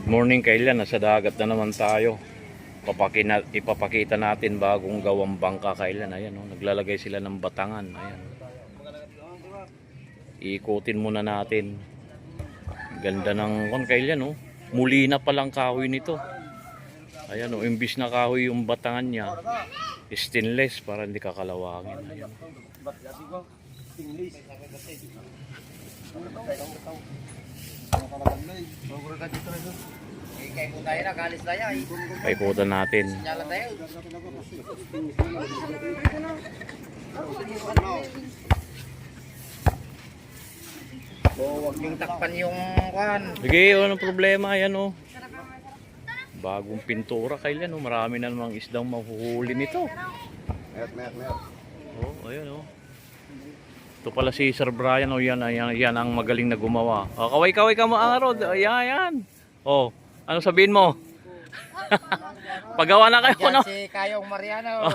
Morning kailan, nasa dagat na naman tayo. Ipapakita natin bagong gawang bangka kailan. Ayan, oh, naglalagay sila ng batangan. Ayan. Iikutin muna natin. Ganda ng kailan, oh. Muli na palang kahoy nito. Ayan, oh, imbis na kahoy yung batangan niya, stainless para hindi kakalawangin. Ayan. Paikutan natin. Huwag yung takpan yung kwan. Sige, walang problema. Ayan, oh. Bagong pintura kailan, oh. Marami na namang isdang mahuhuli nito. Oh, ayan, oh. Ito pala si Sir Brian, oh, yan ang magaling na gumawa. Oh, kaway-kaway ka mo ang Rod. Ayan. Oh, ano sabihin mo? Pagawa na kayo, no? Si Kayong Mariano.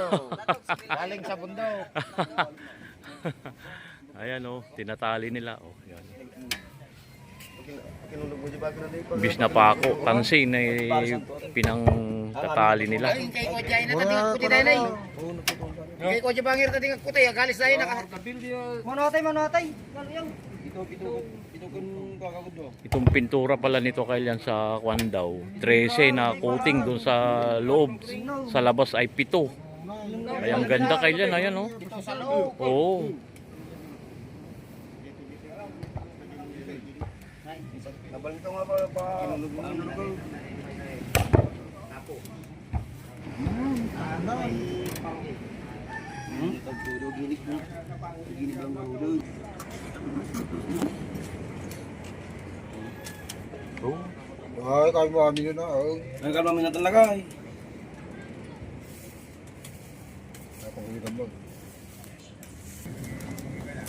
Galing sa bundok. Ayan, oh, tinatali nila. Oh, yan. Bis na pa ako, tansi na pinang tatali nila. Kay ko dyan na tating kuti dahil ay. Kay ko dyan bangir tating kuti, galis dahil naka. Manatay. Itong pintura pala nito kailan sa kwan daw, 13 na coating doon sa loob. Sa labas ay 7. Kaya ang ganda kailan, ayan, oh. Oo. Nabalito nga pa ay, kami mo kami yun na. Ay, kami na talaga eh.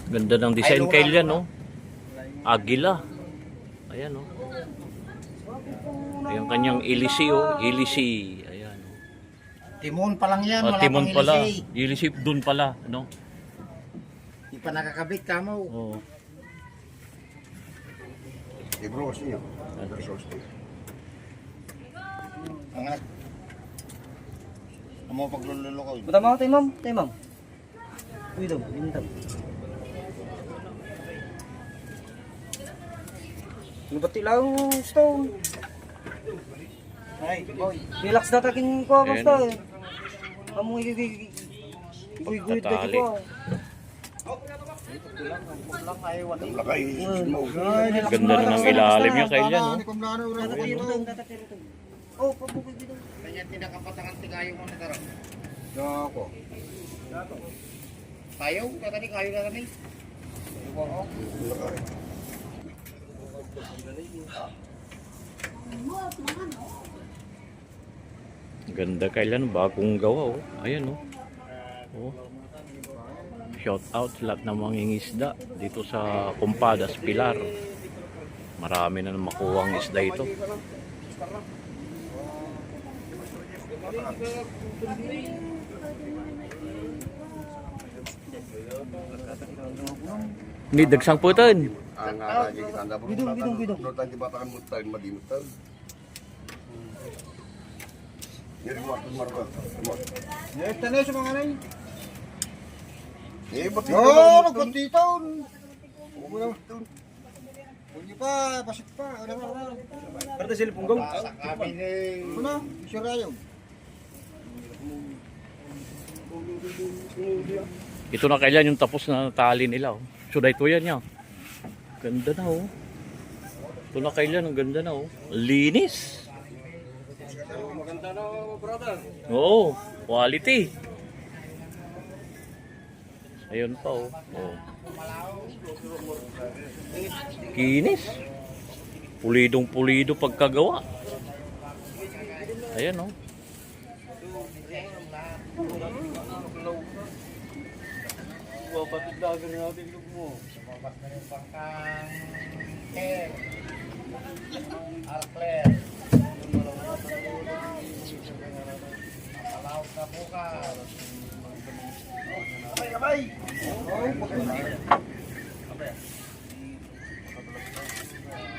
Ganda ng design kailan, no? Agila. Ayan, oh. Yung kanyang ilisi, oh. Ilisi. Ayan, oh. Timon pa lang yan, wala Timon pang pala. ilisi. Ilisi dun pala, no? Di pa nakakabit ka mo. Oo. Ibros niyo. Angat. Amo paglululo ko. Tama tayo, ma'am. Uy, daw, bintang. Nabati lang stone. Ay, boy. Relax na takin ko, Ayan, basta oh. eh. Amoy guyd Tatali. ko. Lakay. Ganda na ng ilalim niya kailan, no? Oh, pabukid dito. Kanya tinakapatangan ti kayo mo nataro. Ako. Kayo, katani kayo na kami. Lakay. Ganda kailan, bagong gawa, oh. Ayan, oh. Oh. Shout out sa lahat ng mangingisda dito sa Kumpadas, Pilar. Marami na makuha ang isda ito. Hindi, dagsang putan. Ang araji kita po. Bidong. Nutan di batakan mutan madimutan. Jadi marka. Yes, tanay sa mga nanay. Eh, ba't Oh, nagkondito. Bunyi pa, pasit pa. Parte sila punggaw. Kami ni... Ano? Sirayo. Ito na kailan yung tapos na tali nila, oh. Suday to yan, yan. Ganda na, oh. Ito na kailan, ang ganda na, oh. Linis. Maganda na, brother. Oo, quality. Ayun pa, oh. Oh. Kinis. Pulidong-pulido pagkagawa. Ayan, oh. Wapatid dagar natin look mo. Sumabat na yung pangkang... Arcler. Malaw ka bukas. Abay!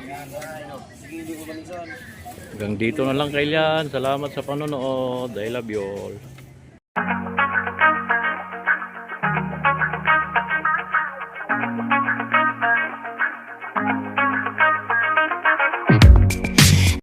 Yan, hindi ko minsan. Hanggang dito na lang kailan. Salamat sa panonood. I love you all.